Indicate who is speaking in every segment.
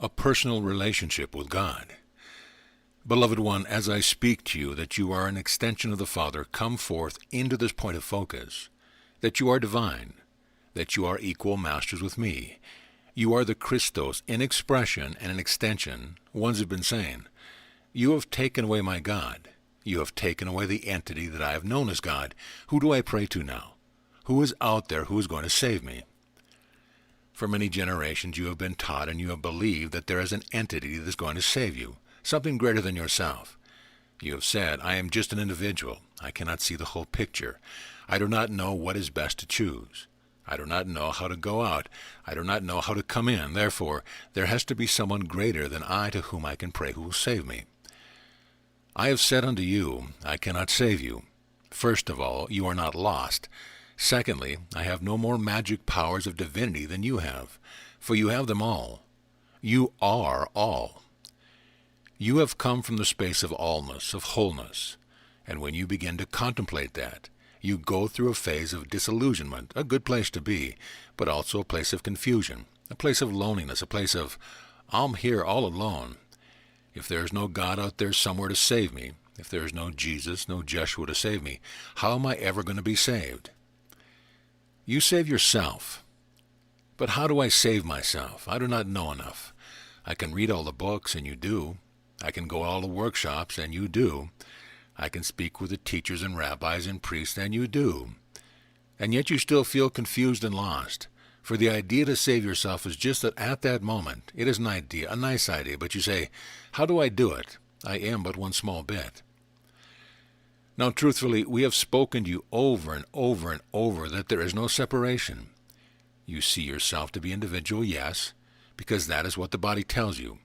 Speaker 1: a personal relationship with God. Beloved one, as I speak to you that you are an extension of the Father, come forth into this point of focus, that you are divine, that you are equal masters with me. You are the Christos in expression and in extension. Ones have been saying, you have taken away my God. You have taken away the entity that I have known as God. Who do I pray to now? Who is out there who is going to save me? For many generations you have been taught and you have believed that there is an entity that is going to save you, something greater than yourself. You have said, I am just an individual. I cannot see the whole picture. I do not know what is best to choose. I do not know how to go out. I do not know how to come in. Therefore, there has to be someone greater than I to whom I can pray who will save me. I have said unto you, I cannot save you. First of all, you are not lost. Secondly, I have no more magic powers of divinity than you have, for you have them all. You are all. You have come from the space of allness, of wholeness, and when you begin to contemplate that, you go through a phase of disillusionment, a good place to be, but also a place of confusion, a place of loneliness, a place of, I'm here all alone. If there is no God out there somewhere to save me, if there is no Jesus, no Jeshua to save me, how am I ever going to be saved? You save yourself. But how do I save myself? I do not know enough. I can read all the books, and you do. I can go all the workshops, and you do. I can speak with the teachers and rabbis and priests, and you do. And yet you still feel confused and lost. For the idea to save yourself is just that at that moment, it is an idea, a nice idea, but you say, how do I do it? I am but one small bit. Now, truthfully, we have spoken to you over and over and over that there is no separation. You see yourself to be individual, yes, because that is what the body tells you.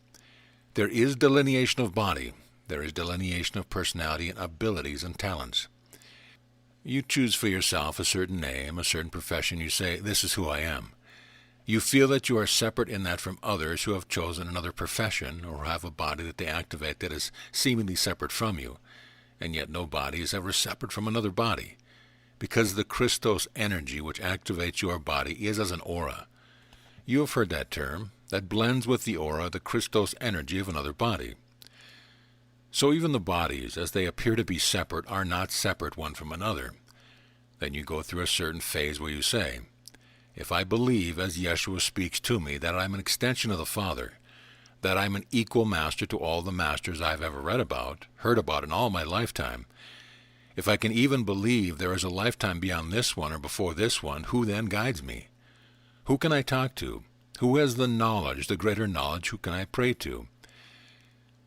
Speaker 1: There is delineation of body. There is delineation of personality and abilities and talents. You choose for yourself a certain name, a certain profession. You say, this is who I am. You feel that you are separate in that from others who have chosen another profession or have a body that they activate that is seemingly separate from you. And yet no body is ever separate from another body, because the Christos energy which activates your body is as an aura. You have heard that term, that blends with the aura, the Christos energy of another body. So even the bodies, as they appear to be separate, are not separate one from another. Then you go through a certain phase where you say, if I believe, as Jeshua speaks to me, that I am an extension of the Father, that I am an equal master to all the masters I have ever read about, heard about in all my lifetime, if I can even believe there is a lifetime beyond this one or before this one, who then guides me? Who can I talk to? Who has the knowledge, the greater knowledge, who can I pray to?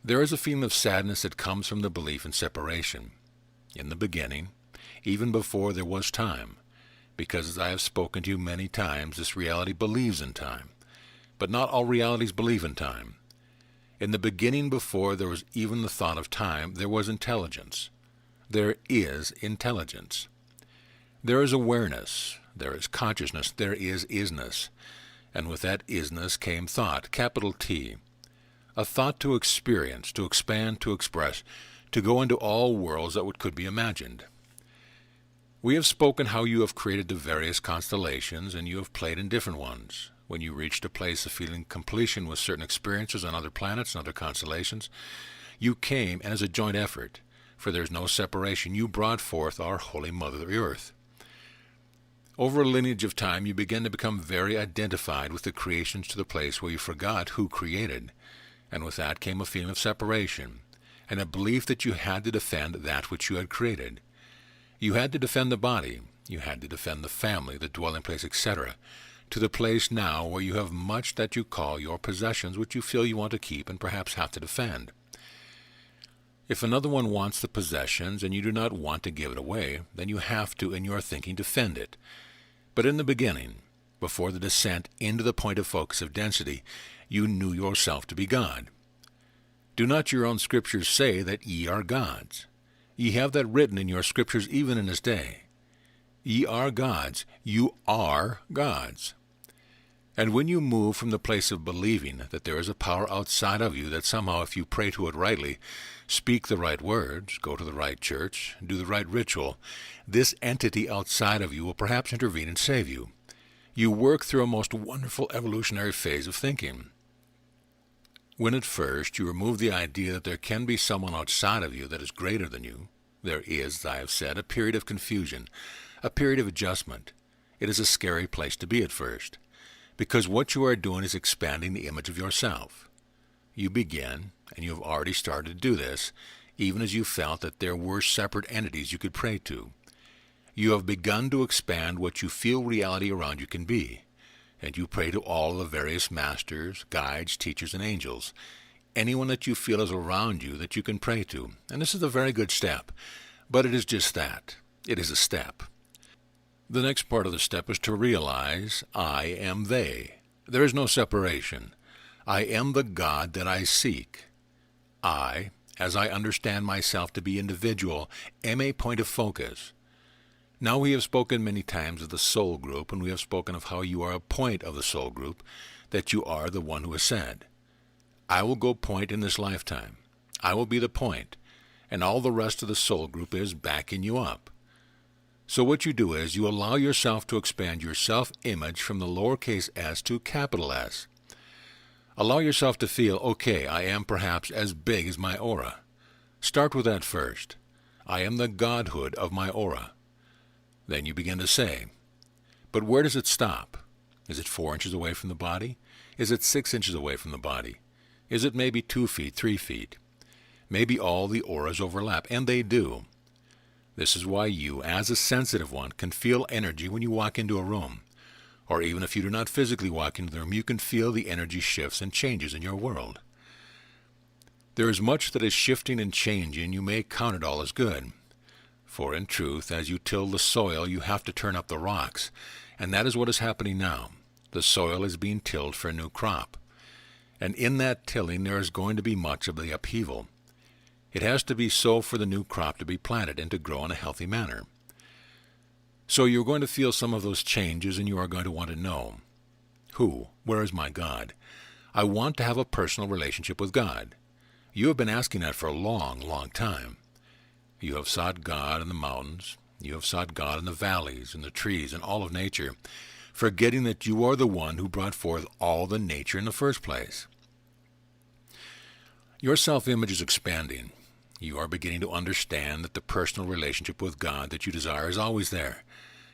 Speaker 1: There is a feeling of sadness that comes from the belief in separation. In the beginning, even before there was time, because as I have spoken to you many times, this reality believes in time. But not all realities believe in time. In the beginning, before there was even the thought of time, there was intelligence. There is intelligence. There is awareness. There is consciousness. There is isness. And with that isness came thought, capital T. A thought to experience, to expand, to express, to go into all worlds that could be imagined. We have spoken how you have created the various constellations, and you have played in different ones. When you reached a place of feeling completion with certain experiences on other planets and other constellations, you came, and as a joint effort, for there is no separation, you brought forth our Holy Mother, the Earth. Over a lineage of time, you began to become very identified with the creations to the place where you forgot who created, and with that came a feeling of separation, and a belief that you had to defend that which you had created. You had to defend the body, you had to defend the family, the dwelling place, etc., to the place now where you have much that you call your possessions which you feel you want to keep and perhaps have to defend. If another one wants the possessions and you do not want to give it away, then you have to, in your thinking, defend it. But in the beginning, before the descent into the point of focus of density, you knew yourself to be God. Do not your own scriptures say that ye are gods? Ye have that written in your scriptures even in this day. Ye are gods. You are gods. And when you move from the place of believing that there is a power outside of you that somehow, if you pray to it rightly, speak the right words, go to the right church, do the right ritual, this entity outside of you will perhaps intervene and save you. You work through a most wonderful evolutionary phase of thinking. When at first you remove the idea that there can be someone outside of you that is greater than you, there is, as I have said, a period of confusion, a period of adjustment. It is a scary place to be at first, because what you are doing is expanding the image of yourself. You begin, and you have already started to do this, even as you felt that there were separate entities you could pray to. You have begun to expand what you feel reality around you can be, and you pray to all the various masters, guides, teachers, and angels, anyone that you feel is around you that you can pray to. And this is a very good step, but it is just that. It is a step. The next part of the step is to realize, I am they. There is no separation. I am the God that I seek. I, as I understand myself to be individual, am a point of focus. Now we have spoken many times of the soul group, and we have spoken of how you are a point of the soul group, that you are the one who has said, I will go point in this lifetime. I will be the point, and all the rest of the soul group is backing you up. So what you do is you allow yourself to expand your self-image from the lowercase s to capital S. Allow yourself to feel, okay, I am perhaps as big as my aura. Start with that first. I am the godhood of my aura. Then you begin to say, but where does it stop? Is it 4 inches away from the body? Is it 6 inches away from the body? Is it maybe 2 feet, 3 feet? Maybe all the auras overlap, and they do. This is why you, as a sensitive one, can feel energy when you walk into a room. Or even if you do not physically walk into the room, you can feel the energy shifts and changes in your world. There is much that is shifting and changing. You may count it all as good. For in truth, as you till the soil, you have to turn up the rocks. And that is what is happening now. The soil is being tilled for a new crop. And in that tilling, there is going to be much of the upheaval. It has to be so for the new crop to be planted and to grow in a healthy manner. So you're going to feel some of those changes, and you are going to want to know, who? Where is my God? I want to have a personal relationship with God. You have been asking that for a long, long time. You have sought God in the mountains. You have sought God in the valleys, in the trees, and all of nature, forgetting that you are the one who brought forth all the nature in the first place. Your self-image is expanding. You are beginning to understand that the personal relationship with God that you desire is always there,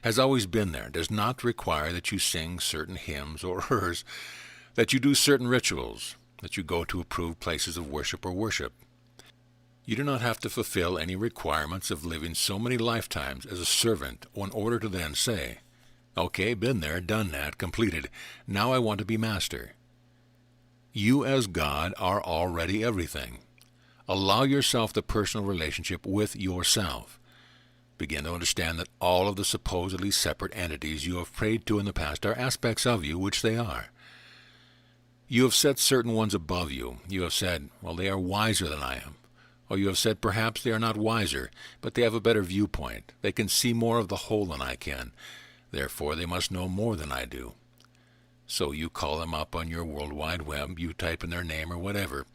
Speaker 1: has always been there, does not require that you sing certain hymns or hers, that you do certain rituals, that you go to approved places of worship or worship. You do not have to fulfill any requirements of living so many lifetimes as a servant in order to then say, okay, been there, done that, completed, now I want to be master. You as God are already everything. Allow yourself the personal relationship with yourself. Begin to understand that all of the supposedly separate entities you have prayed to in the past are aspects of you, which they are. You have set certain ones above you. You have said, well, they are wiser than I am. Or you have said, perhaps they are not wiser, but they have a better viewpoint. They can see more of the whole than I can. Therefore, they must know more than I do. So you call them up on your World Wide Web, you type in their name or whatever.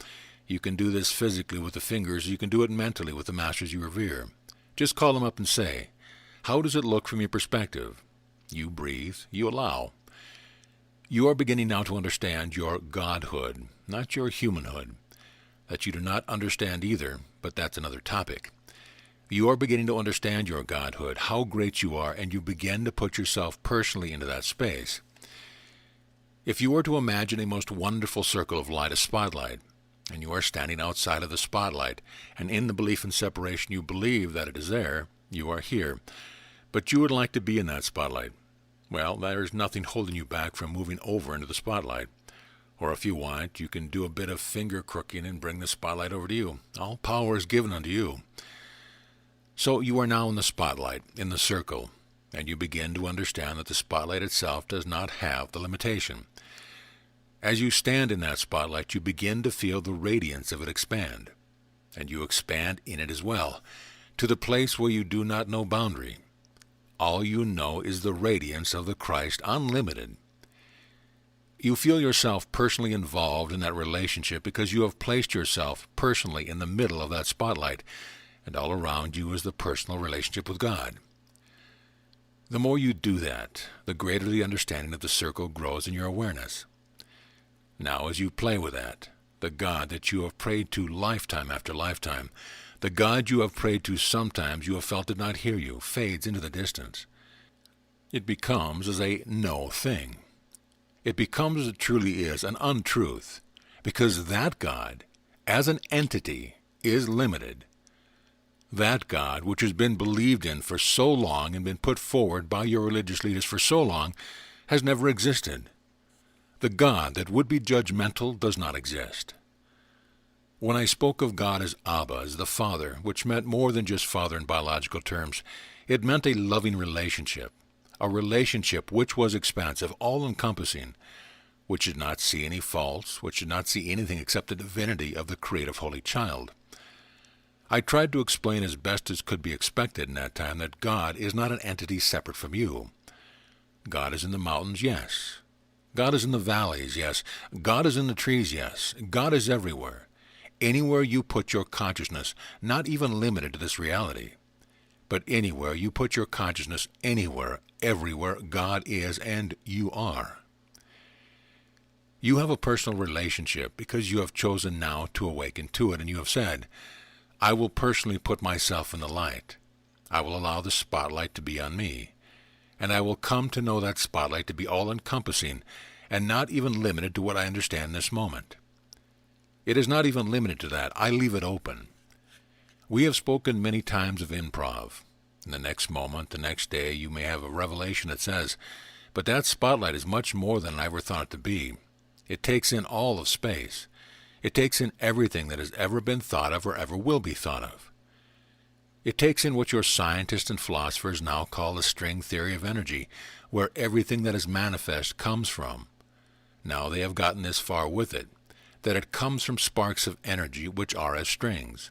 Speaker 1: You can do this physically with the fingers, you can do it mentally with the masters you revere. Just call them up and say, how does it look from your perspective? You breathe, you allow. You are beginning now to understand your godhood, not your humanhood. That you do not understand either, but that's another topic. You are beginning to understand your godhood, how great you are, and you begin to put yourself personally into that space. If you were to imagine a most wonderful circle of light, a spotlight, and you are standing outside of the spotlight, and in the belief in separation you believe that it is there, you are here, but you would like to be in that spotlight. Well, there is nothing holding you back from moving over into the spotlight. Or if you want, you can do a bit of finger crooking and bring the spotlight over to you. All power is given unto you. So you are now in the spotlight, in the circle, and you begin to understand that the spotlight itself does not have the limitation. As you stand in that spotlight, you begin to feel the radiance of it expand, and you expand in it as well, to the place where you do not know boundary. All you know is the radiance of the Christ, unlimited. You feel yourself personally involved in that relationship because you have placed yourself personally in the middle of that spotlight, and all around you is the personal relationship with God. The more you do that, the greater the understanding of the circle grows in your awareness. Now, as you play with that, The God that you have prayed to lifetime after lifetime, the God you have prayed to sometimes you have felt did not hear you, fades into the distance. It becomes as a no thing. It becomes as it truly is, an untruth, because that God, as an entity, is limited. That God, which has been believed in for so long and been put forward by your religious leaders for so long, has never existed. The God that would be judgmental does not exist. When I spoke of God as Abba, as the Father, which meant more than just Father in biological terms, it meant a loving relationship, a relationship which was expansive, all-encompassing, which did not see any faults, which did not see anything except the divinity of the creative Holy Child. I tried to explain as best as could be expected in that time that God is not an entity separate from you. God is in the mountains, yes. God is in the valleys, yes. God is in the trees, yes. God is everywhere. Anywhere you put your consciousness, not even limited to this reality, but anywhere you put your consciousness, anywhere, everywhere, God is and you are. You have a personal relationship because you have chosen now to awaken to it, and you have said, I will personally put myself in the light. I will allow the spotlight to be on me. And I will come to know that spotlight to be all-encompassing and not even limited to what I understand in this moment. It is not even limited to that. I leave it open. We have spoken many times of improv. In the next moment, the next day, you may have a revelation that says, but that spotlight is much more than I ever thought it to be. It takes in all of space. It takes in everything that has ever been thought of or ever will be thought of. It takes in what your scientists and philosophers now call the string theory of energy, where everything that is manifest comes from. Now they have gotten this far with it, that it comes from sparks of energy which are as strings.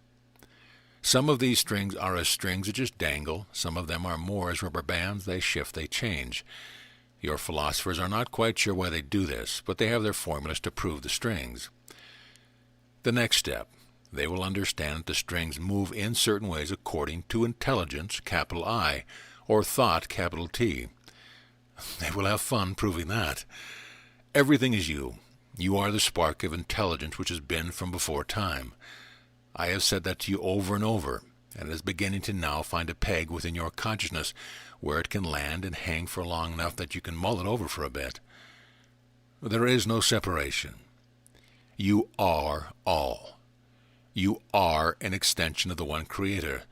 Speaker 1: Some of these strings are as strings that just dangle. Some of them are more as rubber bands. They shift, they change. Your philosophers are not quite sure why they do this, but they have their formulas to prove the strings. The next step, they will understand that the strings move in certain ways according to intelligence, capital I, or thought, capital T. They will have fun proving that. Everything is you. You are the spark of intelligence which has been from before time. I have said that to you over and over, and it is beginning to now find a peg within your consciousness where it can land and hang for long enough that you can mull it over for a bit. There is no separation. You are all. You are an extension of the one Creator.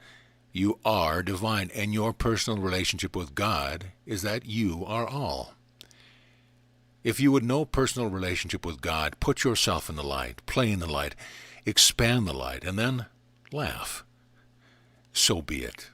Speaker 1: You are divine, and your personal relationship with God is that you are all. If you would know personal relationship with God, put yourself in the light, play in the light, expand the light, and then laugh. So be it.